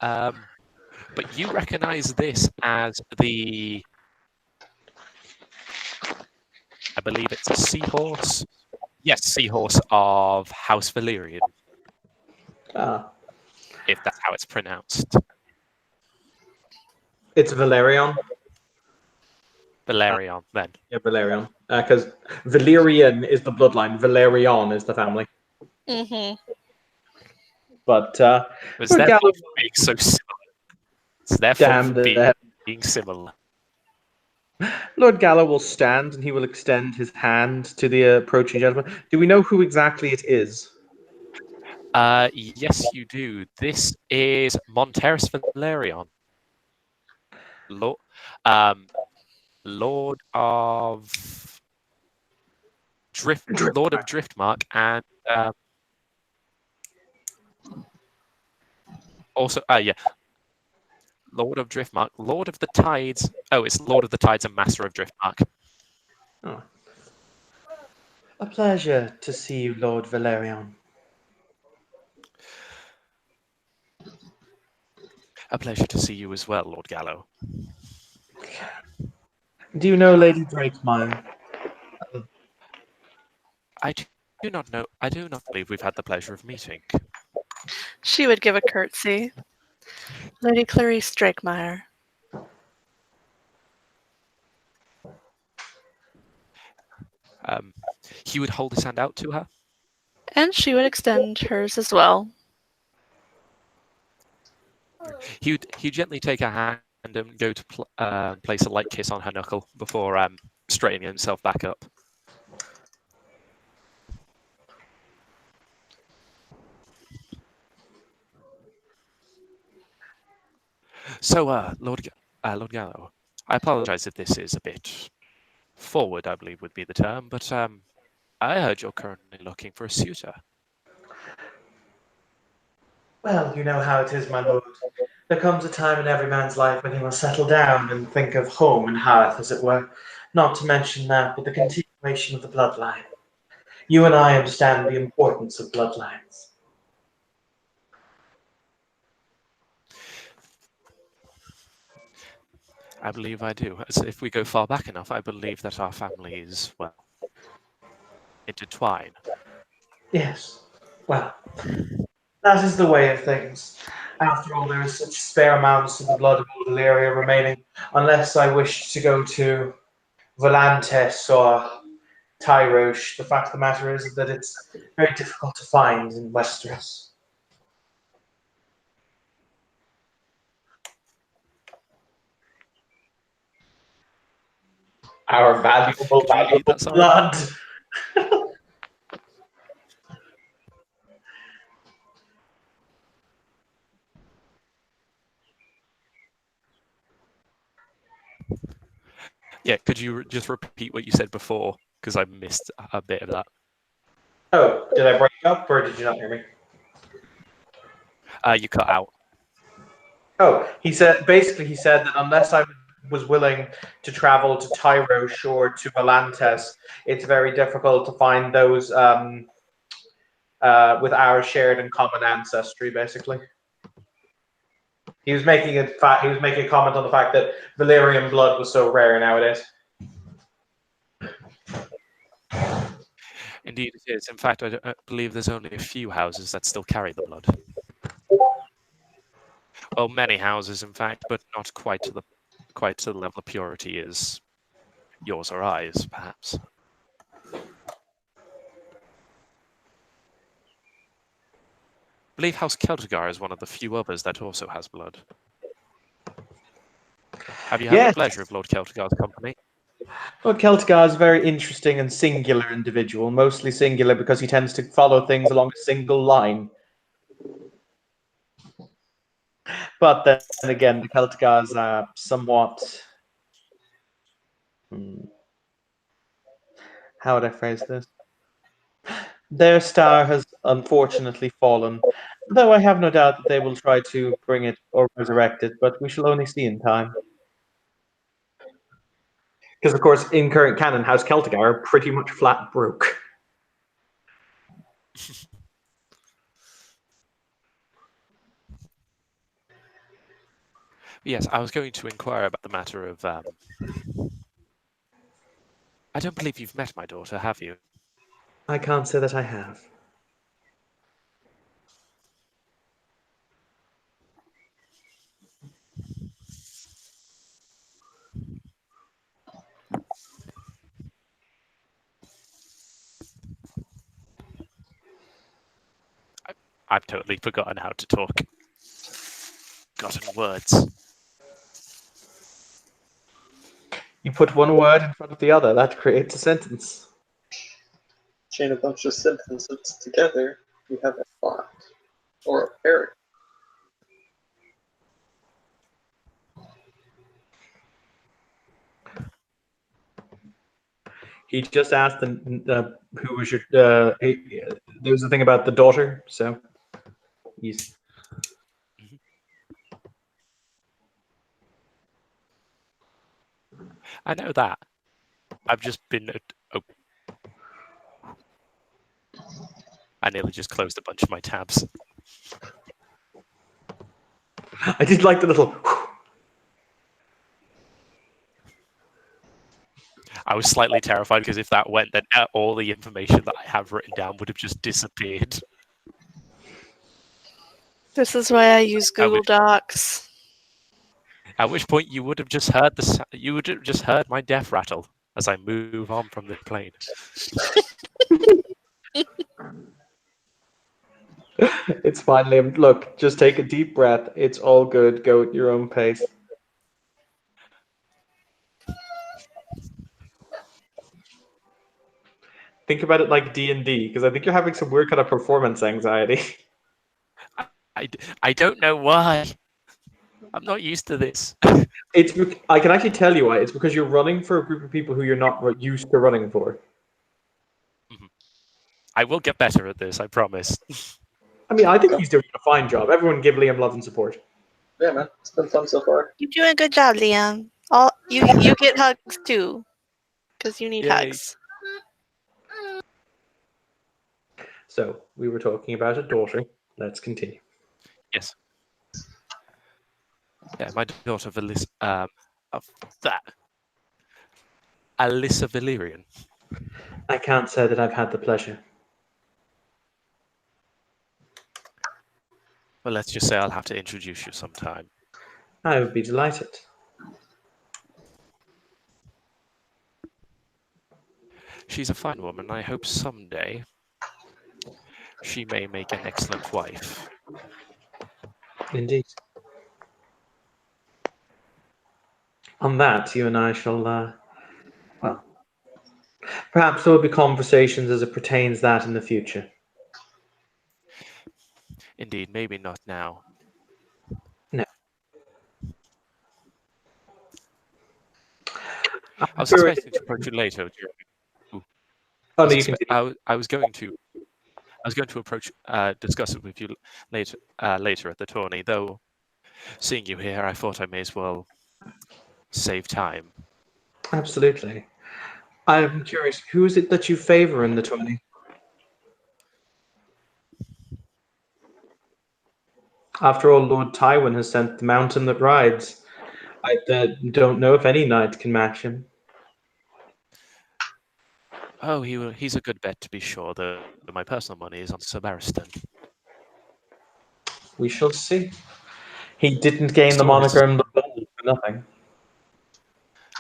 [SPEAKER 2] But you recognize this as the I believe it's a seahorse. Yes, seahorse of House Valerian,
[SPEAKER 1] Ah,
[SPEAKER 2] if that's how it's pronounced.
[SPEAKER 1] it's Valerion.
[SPEAKER 2] Valerion, then.
[SPEAKER 1] Yeah, Valerion. Because Valerian is the bloodline. Valerion is the family.
[SPEAKER 4] Mm-hmm.
[SPEAKER 1] But
[SPEAKER 2] Was
[SPEAKER 1] Lord
[SPEAKER 2] their
[SPEAKER 1] Gallo,
[SPEAKER 2] fault for being so similar? It's their fault
[SPEAKER 1] damn
[SPEAKER 2] for
[SPEAKER 1] the
[SPEAKER 2] being similar.
[SPEAKER 1] Lord Gallo will stand and he will extend his hand to the approaching gentleman. Do we know who exactly it is?
[SPEAKER 2] Yes, you do. This is Monteris Valerion, Lord, Lord of Lord of Driftmark, and also, yeah, Lord of Driftmark, Lord of the Tides. Oh, it's Lord of the Tides and Master of Driftmark.
[SPEAKER 1] Oh. A pleasure to see you, Lord Valerion.
[SPEAKER 2] A pleasure to see you as well, Lord Gallo.
[SPEAKER 1] Do you know Lady Drakemire?
[SPEAKER 2] I do not know. I do not believe we've had the pleasure of meeting.
[SPEAKER 4] She would give a curtsy. Lady Clarice Drakemire.
[SPEAKER 2] He would hold his hand out to her.
[SPEAKER 4] And she would extend hers as well.
[SPEAKER 2] He'd gently take her hand and go to place a light kiss on her knuckle before straightening himself back up. So, Lord Gallo, I apologize if this is a bit forward, I believe would be the term, but I heard you're currently looking for a suitor.
[SPEAKER 1] Well, you know how it is, my lord. There comes a time in every man's life when he will settle down and think of home and hearth, as it were. Not to mention that, but the continuation of the bloodline. You and I understand the importance of bloodlines.
[SPEAKER 2] I believe I do. As if we go far back enough, I believe that our families, well, intertwine.
[SPEAKER 1] Yes. Well, that is the way of things. After all, there is such spare amounts of the blood of old Illyria remaining, unless I wish to go to Volantes or Tyrosh. The fact of the matter is that it's very difficult to find in Westeros. Our valuable,
[SPEAKER 2] Could you repeat
[SPEAKER 1] valuable
[SPEAKER 2] that, sorry?
[SPEAKER 1] blood.
[SPEAKER 2] Yeah, could you just repeat what you said before? Because I missed a bit of that.
[SPEAKER 1] Oh, did I break up or did you not hear me?
[SPEAKER 2] You cut out.
[SPEAKER 1] Oh, he said that unless I was willing to travel to Tyrosh or to Volantes, it's very difficult to find those with our shared and common ancestry. Basically, he was making a comment on the fact that Valyrian blood was so rare nowadays.
[SPEAKER 2] Indeed, it is. In fact, I believe there's only a few houses that still carry the blood. Well, many houses, in fact, but not quite to the level of purity as yours or ours, perhaps. I believe House Celtigar is one of the few others that also has blood. Have you had
[SPEAKER 1] Yes.
[SPEAKER 2] the pleasure of Lord Celtigar's company?
[SPEAKER 1] Well, Celtigar is a very interesting and singular individual, mostly singular because he tends to follow things along a single line. But then again, the Celticars are somewhat. How would I phrase this? Their star has unfortunately fallen, though I have no doubt that they will try to bring it or resurrect it, but we shall only see in time. Because, of course, in current canon, House Celtigar are pretty much flat broke.
[SPEAKER 2] Yes, I was going to inquire about the matter of I don't believe you've met my daughter, have you?
[SPEAKER 1] I can't say that I have.
[SPEAKER 2] I've totally forgotten how to talk. Forgotten words.
[SPEAKER 1] You put one word in front of the other, that creates a sentence.
[SPEAKER 6] Chain a bunch of sentences together, you have a thought. Or a paragraph.
[SPEAKER 1] He just asked who was your. There was a thing about the daughter, so he's.
[SPEAKER 2] I know that. I've just been. I nearly just closed a bunch of my tabs.
[SPEAKER 1] I did like the little.
[SPEAKER 2] I was slightly terrified because if that went, then all the information that I have written down would have just disappeared.
[SPEAKER 4] This is why I use Google Docs.
[SPEAKER 2] At which point you would have just heard you would have just heard my death rattle as I move on from the plane.
[SPEAKER 1] It's fine, Liam. Look, just take a deep breath. It's all good. Go at your own pace. Think about it like D&D, because I think you're having some weird kind of performance anxiety.
[SPEAKER 2] I don't know why. I'm not used to this.
[SPEAKER 1] I can actually tell you why. It's because you're running for a group of people who you're not used to running for.
[SPEAKER 2] I will get better at this, I promise.
[SPEAKER 1] I mean, I think he's doing a fine job. Everyone give Liam love and support.
[SPEAKER 6] Yeah, man. It's been fun so far.
[SPEAKER 4] You're doing a good job, Liam. You get hugs too, because you need
[SPEAKER 2] Yay.
[SPEAKER 4] hugs.
[SPEAKER 1] So, we were talking about a daughter. Let's continue.
[SPEAKER 2] Yes. Yeah, my daughter Alyssa Valerian.
[SPEAKER 1] I can't say that I've had the pleasure.
[SPEAKER 2] Well, let's just say I'll have to introduce you sometime.
[SPEAKER 1] I would be delighted.
[SPEAKER 2] She's a fine woman. I hope someday she may make an excellent wife.
[SPEAKER 1] Indeed. On that, you and I shall, well, perhaps there will be conversations as it pertains that in the future.
[SPEAKER 2] Indeed, maybe not now.
[SPEAKER 1] No.
[SPEAKER 2] I was expecting to approach you later.
[SPEAKER 1] Oh, no, you can.
[SPEAKER 2] I was going to approach, discuss it with you later at the tourney. Though, seeing you here, I thought I may as well save time.
[SPEAKER 1] Absolutely. I'm curious, who is it that you favor in the tourney? After all, Lord Tywin has sent the mountain that rides. I don't know if any knight can match him.
[SPEAKER 2] Oh, he's a good bet to be sure, though my personal money is on Sir Barristan.
[SPEAKER 1] We shall see. He didn't gain the moniker and the gold for nothing.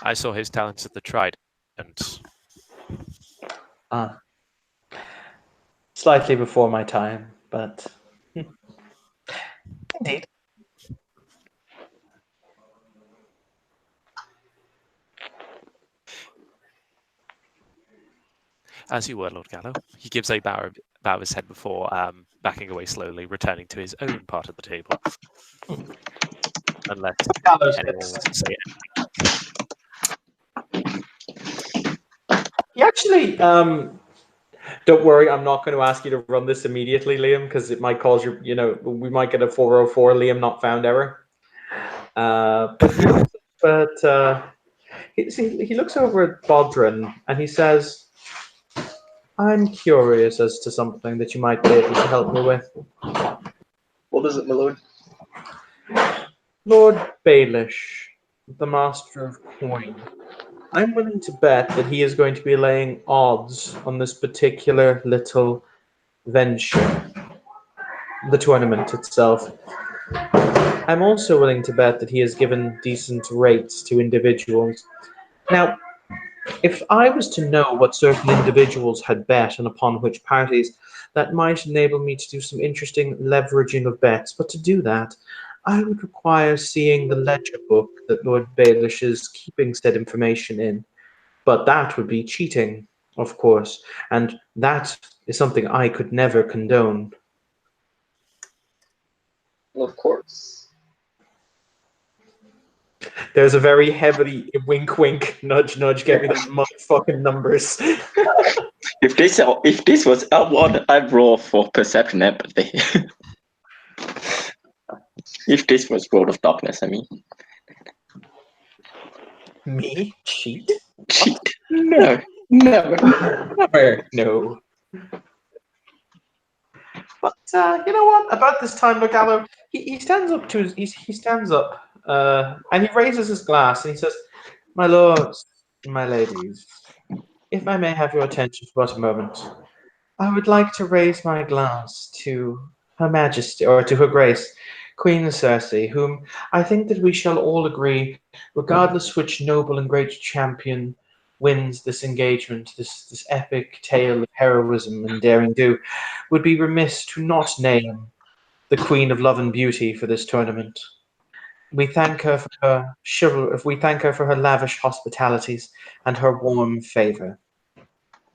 [SPEAKER 2] I saw his talents at the Trident.
[SPEAKER 1] Slightly before my time, but indeed.
[SPEAKER 2] As you were, Lord Gallo. He gives a bow of his head before backing away slowly, returning to his own part of the table. Unless anyone wants to say anything.
[SPEAKER 1] He actually, don't worry, I'm not going to ask you to run this immediately, Liam, because it might cause we might get a 404 Liam not found error. He looks over at Bodrin and he says, I'm curious as to something that you might be able to help me with.
[SPEAKER 6] What is it, my lord?
[SPEAKER 1] Lord Baelish, the Master of Coin. I'm willing to bet that he is going to be laying odds on this particular little venture, the tournament itself. I'm also willing to bet that he has given decent rates to individuals. Now, if I was to know what certain individuals had bet and upon which parties, that might enable me to do some interesting leveraging of bets. But to do that, I would require seeing the ledger book that Lord Baelish is keeping said information in. But that would be cheating, of course, and that is something I could never condone.
[SPEAKER 6] Of course.
[SPEAKER 1] There's a very heavy wink, wink, nudge, nudge. Get me those motherfucking numbers.
[SPEAKER 5] If this was L1, I'd roll for perception empathy. If this was World of Darkness, I mean.
[SPEAKER 1] Me cheat?
[SPEAKER 5] Cheat? No, never.
[SPEAKER 1] Never. No. But you know what? About this time, Logallo, he stands up to his, he stands up and he raises his glass and he says, "My lords, my ladies, if I may have your attention for but a moment, I would like to raise my glass to Her Majesty, or to Her Grace, Queen Cersei, whom I think that we shall all agree, regardless which noble and great champion wins this engagement, this epic tale of heroism and daring do, would be remiss to not name the Queen of Love and Beauty for this tournament. We thank her for her we thank her for her lavish hospitalities and her warm favor.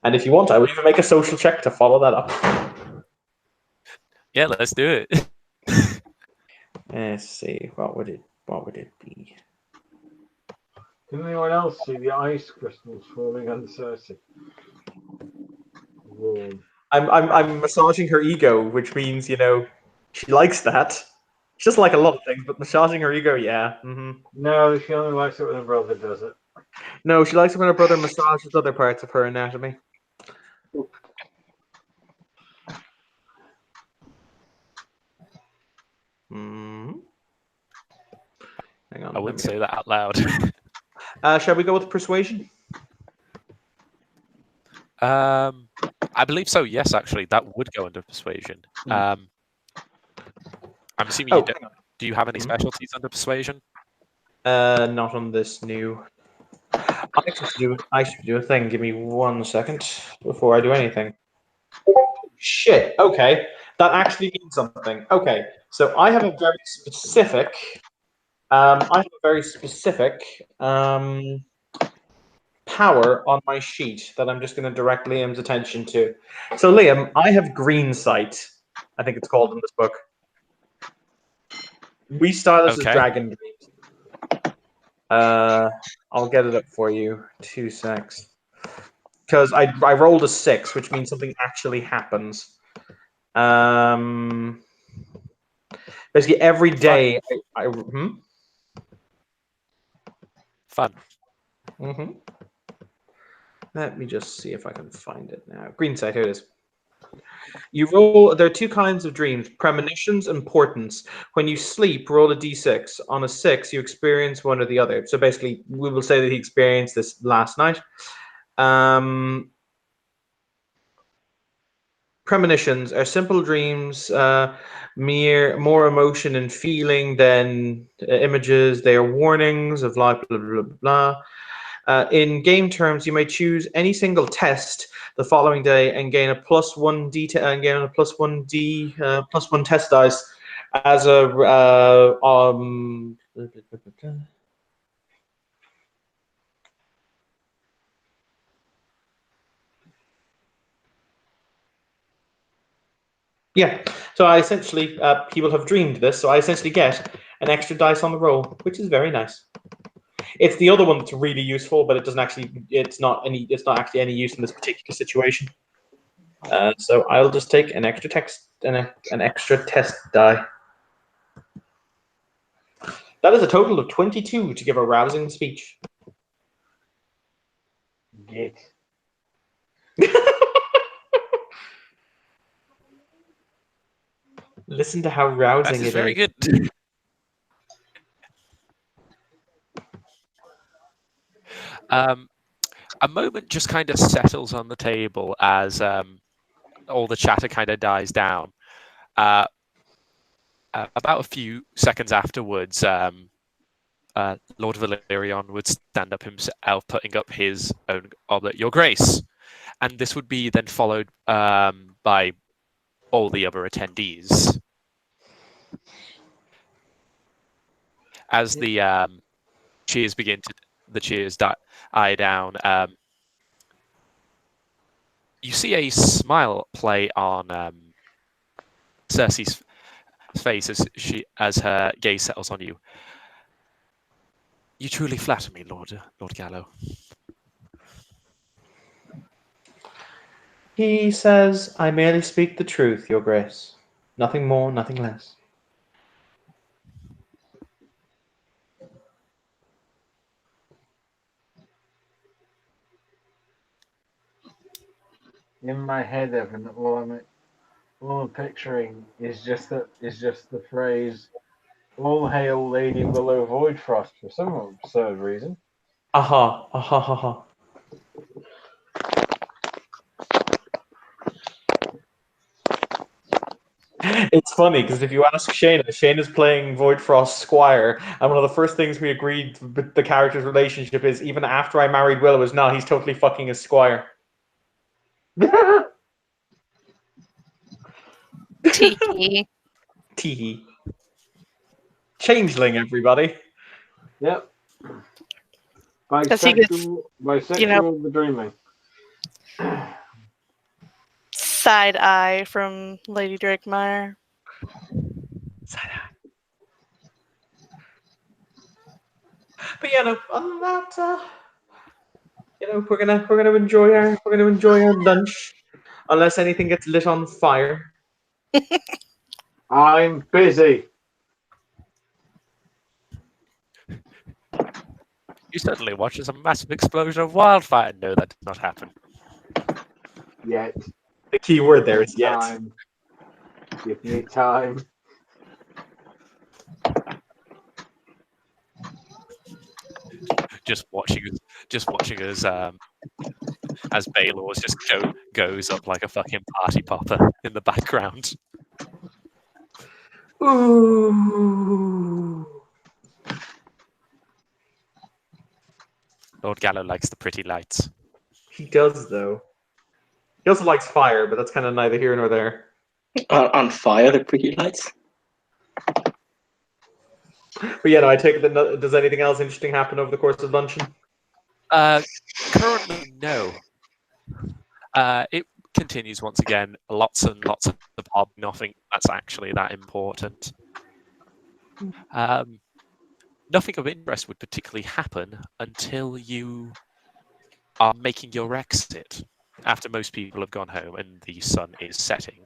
[SPEAKER 1] And if you want, I will even make a social check to follow that up.
[SPEAKER 2] Yeah, let's do it.
[SPEAKER 1] Let's see, what would it be?
[SPEAKER 3] Can anyone else see the ice crystals forming under Cersei? Warm.
[SPEAKER 1] I'm massaging her ego, which means, you know, she likes that. She doesn't like a lot of things, but massaging her ego, yeah.
[SPEAKER 3] No, she only likes it when her brother does it.
[SPEAKER 1] No, she likes it when her brother massages other parts of her anatomy. Hang on.
[SPEAKER 2] I wouldn't say that out loud.
[SPEAKER 1] Shall we go with persuasion?
[SPEAKER 2] I believe so. Yes, actually, that would go under persuasion. I'm assuming you don't. Do you have any specialties under persuasion?
[SPEAKER 1] Not on this new. I should do a thing. Give me 1 second before I do anything. Shit. Okay, that actually means something. Okay, so I have a very specific. Power on my sheet that I'm just going to direct Liam's attention to. So, Liam, I have green sight. I think it's called in this book. We style this as dragon dreams. I'll get it up for you. 2 secs. Because I rolled a 6, which means something actually happens. Basically, every day
[SPEAKER 2] Fun.
[SPEAKER 1] Let me just see if I can find it now. Green sight, here it is. You roll. There are two kinds of dreams: premonitions and portents. When you sleep, roll a d6. On a 6, you experience one or the other. So basically, we will say that he experienced this last night. Premonitions are simple dreams, more emotion and feeling than images. They are warnings of life, blah, blah, blah, blah. In game terms, you may choose any single test the following day and gain a +1 d and gain a +1 test dice as a yeah. So I essentially he will have dreamed this, so I essentially get an extra dice on the roll, which is very nice. It's the other one that's really useful, but it doesn't actually. It's not actually any use in this particular situation. So I'll just take an extra text and an extra test die. That is a total of 22 to give a rousing speech.
[SPEAKER 3] Get.
[SPEAKER 1] Listen to how rousing
[SPEAKER 2] That is
[SPEAKER 1] it
[SPEAKER 2] very
[SPEAKER 1] is.
[SPEAKER 2] good. A moment just kind of settles on the table as all the chatter kind of dies down. About a few seconds afterwards, Lord Valerion would stand up himself, putting up his own goblet, Your Grace. And this would be then followed by all the other attendees. As the cheers begin to, the cheers die down, you see a smile play on Cersei's face as her gaze settles on you. You truly flatter me, Lord Gallo.
[SPEAKER 1] He says, I merely speak the truth, Your Grace. Nothing more, nothing less.
[SPEAKER 3] In my head, Evan, all I'm picturing is just the phrase, "All hail Lady Willow Voidfrost" for some absurd reason.
[SPEAKER 1] Aha, aha, aha. It's funny because if you ask Shayna's playing Voidfrost Squire, and one of the first things we agreed with the character's relationship is even after I married Willow is no, he's totally fucking his Squire.
[SPEAKER 4] Tiki.
[SPEAKER 1] Teehee. Changeling, everybody.
[SPEAKER 3] Yep.
[SPEAKER 4] Does he get,
[SPEAKER 3] Bisexual the dreaming.
[SPEAKER 4] side eye from Lady Drakemeyer?
[SPEAKER 1] But yeah, no, other than that, we're gonna enjoy our lunch, unless anything gets lit on fire.
[SPEAKER 3] I'm busy.
[SPEAKER 2] You suddenly watch as a massive explosion of wildfire. No, that did not happen.
[SPEAKER 3] Yet.
[SPEAKER 1] The key word there is yet.
[SPEAKER 3] Time. Give me time.
[SPEAKER 2] Just watching us as Baelor just goes up like a fucking party popper in the background.
[SPEAKER 1] Ooh.
[SPEAKER 2] Lord Gallo likes the pretty lights.
[SPEAKER 1] He does, though. He also likes fire, but that's kind of neither here nor there.
[SPEAKER 5] On fire, the pretty lights.
[SPEAKER 1] But yeah, no, I take it that does anything else interesting happen over the course of luncheon?
[SPEAKER 2] Currently, no. It continues once again. Lots and lots of hob. Nothing that's actually that important. Nothing of interest would particularly happen until you are making your exit after most people have gone home and the sun is setting.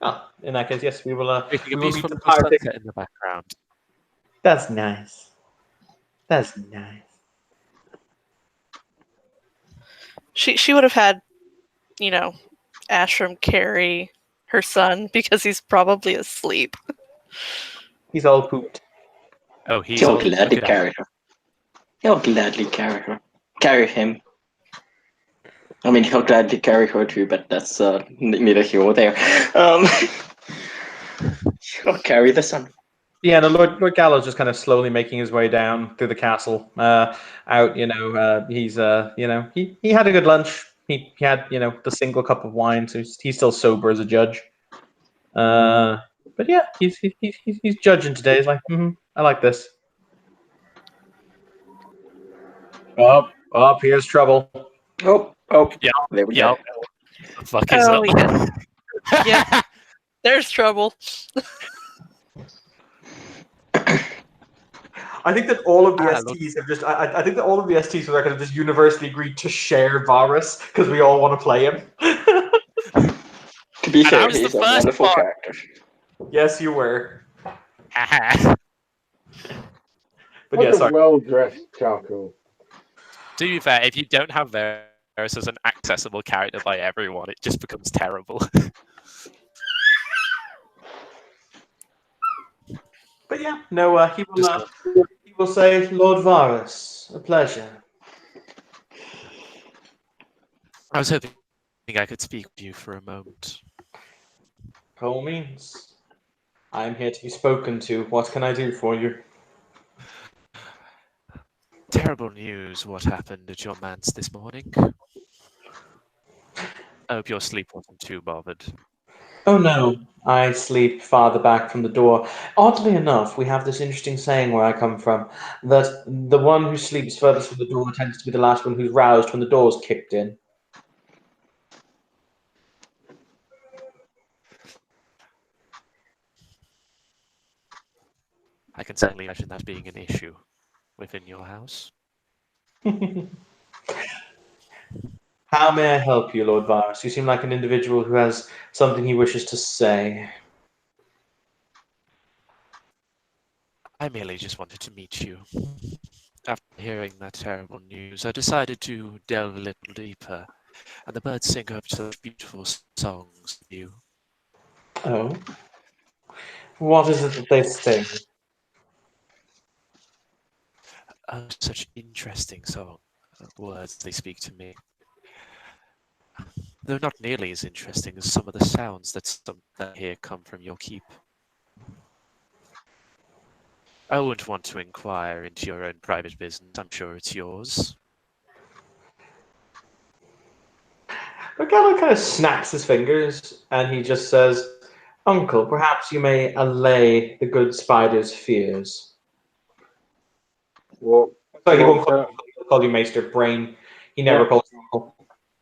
[SPEAKER 1] Ah, in that case, yes, we will.
[SPEAKER 2] Making a
[SPEAKER 1] We will meet
[SPEAKER 2] beautiful
[SPEAKER 1] the
[SPEAKER 2] little
[SPEAKER 1] party.
[SPEAKER 2] sunset in the background.
[SPEAKER 1] That's nice. That's nice.
[SPEAKER 4] She would have had, Ashram carry her son because he's probably asleep.
[SPEAKER 1] He's all pooped.
[SPEAKER 2] Oh, he's
[SPEAKER 5] He'll
[SPEAKER 2] all
[SPEAKER 5] gladly
[SPEAKER 2] okay.
[SPEAKER 5] carry her. He'll gladly carry him. I mean, he'll gladly carry her too, but that's neither here or there. He'll carry the son.
[SPEAKER 1] Yeah, no, Lord Gallo's just kind of slowly making his way down through the castle. Out, he's he had a good lunch. He had, the single cup of wine, so he's still sober as a judge. But yeah, he's judging today. He's like, I like this. Up, here's trouble.
[SPEAKER 5] Oh,
[SPEAKER 2] Yeah,
[SPEAKER 5] there we
[SPEAKER 2] yeah.
[SPEAKER 5] go.
[SPEAKER 2] The fuck is
[SPEAKER 4] Oh,
[SPEAKER 2] up?
[SPEAKER 4] yes. Yeah. There's trouble.
[SPEAKER 1] I think that all of the
[SPEAKER 2] look.
[SPEAKER 1] STs have just. I think that all of the STs have just universally agreed to share Varus because we all want to play him.
[SPEAKER 5] To be
[SPEAKER 2] And I
[SPEAKER 5] fair,
[SPEAKER 2] was the
[SPEAKER 5] he's a
[SPEAKER 2] first
[SPEAKER 5] wonderful
[SPEAKER 2] one.
[SPEAKER 5] character.
[SPEAKER 1] Yes, you were.
[SPEAKER 2] To
[SPEAKER 1] But yeah,
[SPEAKER 3] What a
[SPEAKER 1] sorry.
[SPEAKER 3] well-dressed charcoal.
[SPEAKER 2] be fair, if you don't have Varus as an accessible character by everyone, it just becomes terrible.
[SPEAKER 1] But yeah, no. He will say, Lord Varus, a pleasure.
[SPEAKER 2] I was hoping I could speak with you for a moment.
[SPEAKER 1] By all means, I am here to be spoken to. What can I do for you?
[SPEAKER 2] Terrible news what happened at your manse this morning. I hope your sleep wasn't too bothered.
[SPEAKER 1] Oh no, I sleep farther back from the door. Oddly enough, we have this interesting saying where I come from that the one who sleeps furthest from the door tends to be the last one who's roused when the door's kicked in.
[SPEAKER 2] I can certainly imagine that being an issue within your house.
[SPEAKER 1] How may I help you, Lord Varus? You seem like an individual who has something he wishes to say.
[SPEAKER 2] I merely just wanted to meet you. After hearing that terrible news, I decided to delve a little deeper, and the birds sing up such beautiful songs with you.
[SPEAKER 1] Oh? What is it that they sing?
[SPEAKER 2] Oh, such interesting words they speak to me. Though not nearly as interesting as some of the sounds that here come from your keep. I wouldn't want to inquire into your own private business. I'm sure it's yours.
[SPEAKER 1] Gallo kind of snaps his fingers and he just says, Uncle, perhaps you may allay the good spider's fears.
[SPEAKER 3] Well,
[SPEAKER 1] Sorry, he won't
[SPEAKER 3] well,
[SPEAKER 1] call you Maester. Brain. He never
[SPEAKER 3] Yeah.
[SPEAKER 1] calls you Uncle.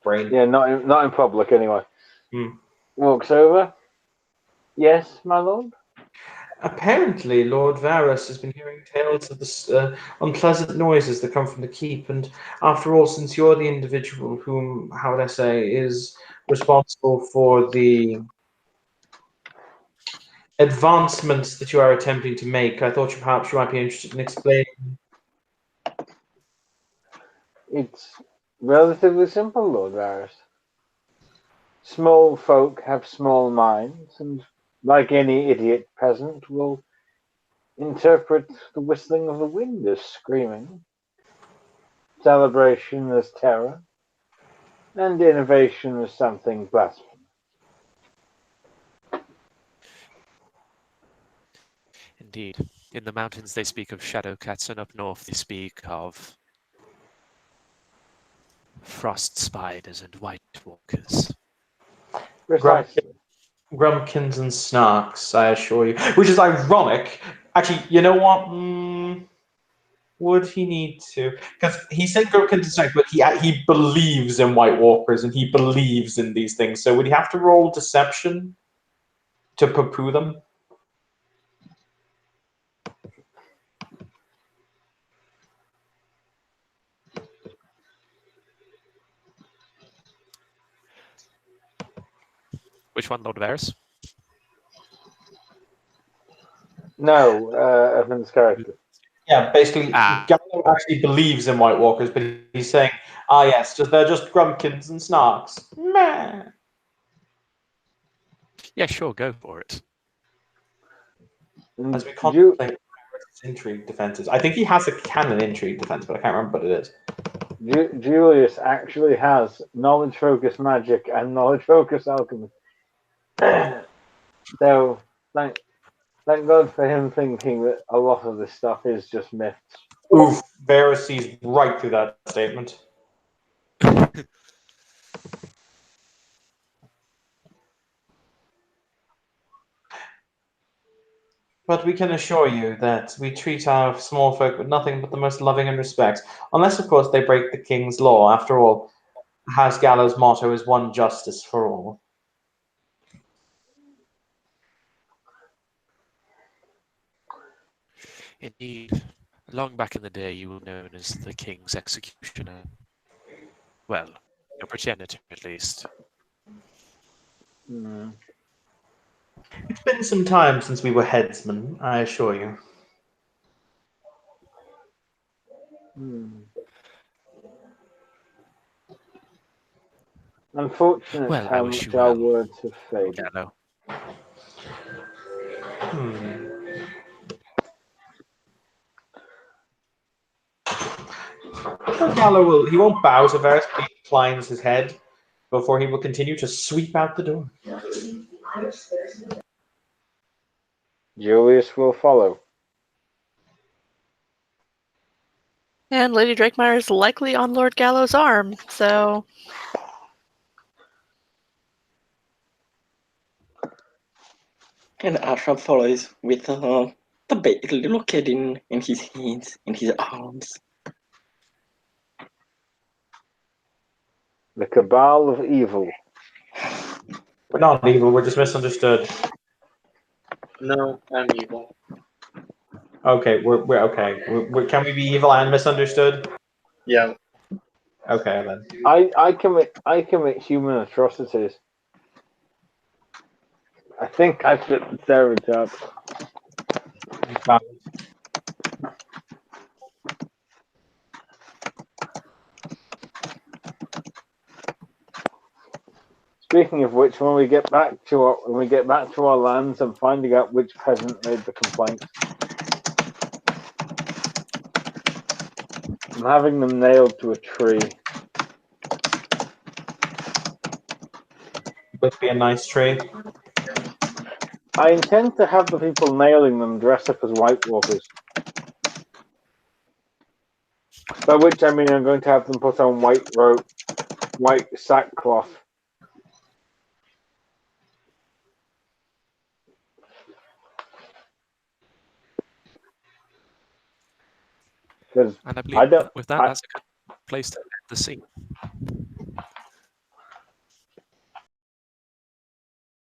[SPEAKER 1] Brain.
[SPEAKER 3] yeah, not in public anyway.
[SPEAKER 1] Hmm.
[SPEAKER 3] Walks over. Yes, my lord.
[SPEAKER 1] Apparently, Lord Varus has been hearing tales of the unpleasant noises that come from the keep, and after all, since you're the individual whom, how would I say, is responsible for the advancements that you are attempting to make, I thought perhaps you might be interested in explaining.
[SPEAKER 3] It's relatively simple, Lord Varus. Small folk have small minds, and like any idiot peasant, will interpret the whistling of the wind as screaming, celebration as terror, and innovation as something blasphemous.
[SPEAKER 2] Indeed. In the mountains they speak of shadow cats, and up north they speak of frost spiders and white walkers.
[SPEAKER 3] Precisely.
[SPEAKER 1] Grumpkins and Snarks, I assure you. Which is ironic. Actually, you know what? Would he need to? Because he said Grumpkins and Snarks, but he believes in White Walkers and he believes in these things. So would he have to roll Deception to poo-poo them?
[SPEAKER 2] Which one, Lord Varus?
[SPEAKER 3] No, Evan's character.
[SPEAKER 1] Yeah, basically,
[SPEAKER 2] Ah.
[SPEAKER 1] Gallo actually believes in White Walkers, but he's saying, yes, they're just Grumpkins and Snarks. Meh.
[SPEAKER 2] Yeah, sure, go for it.
[SPEAKER 3] And
[SPEAKER 1] As we contemplate intrigue defenses. I think he has a canon intrigue defense, but I can't remember what it is.
[SPEAKER 3] Julius actually has knowledge focus magic and knowledge focus alchemy. So, thank God for him thinking that a lot of this stuff is just myths.
[SPEAKER 1] Oof, Varus sees right through that statement. But we can assure you that we treat our small folk with nothing but the most loving and respect, unless, of course, they break the king's law. After all, Hasgallo's motto is one justice for all.
[SPEAKER 2] Indeed. Long back in the day, you were known as the King's Executioner. Well, your progenitor, at least.
[SPEAKER 1] It's been some time since we were headsmen, I assure you.
[SPEAKER 3] Unfortunate
[SPEAKER 2] Well, I
[SPEAKER 3] how
[SPEAKER 2] wish
[SPEAKER 3] much
[SPEAKER 2] you
[SPEAKER 3] our
[SPEAKER 2] well,
[SPEAKER 3] words have faded.
[SPEAKER 2] Gallo.
[SPEAKER 1] Gallo he won't bow to Varus, but he inclines his head. before he will continue to sweep out the door.
[SPEAKER 3] Julius will follow.
[SPEAKER 4] And Lady Drakemire is likely on Lord Gallo's arm, so
[SPEAKER 5] And Ashraf follows with the little kid in his hands, in his arms.
[SPEAKER 3] The cabal of evil.
[SPEAKER 1] We're not evil, we're just misunderstood.
[SPEAKER 6] No, I'm evil.
[SPEAKER 1] Okay, we're okay. Can we be evil and misunderstood?
[SPEAKER 6] Yeah.
[SPEAKER 1] Okay, then.
[SPEAKER 3] I commit human atrocities. I think I fit the stereotype. Speaking of which, when we get back to our lands and finding out which peasant made the complaint, I'm having them nailed to a tree.
[SPEAKER 1] Would be a nice tree.
[SPEAKER 3] I intend to have the people nailing them dress up as White Walkers. By which I mean I'm going to have them put on white sackcloth. Because
[SPEAKER 2] And I believe
[SPEAKER 3] I don't-
[SPEAKER 2] with that,
[SPEAKER 3] I-
[SPEAKER 2] that's a good place to end the scene.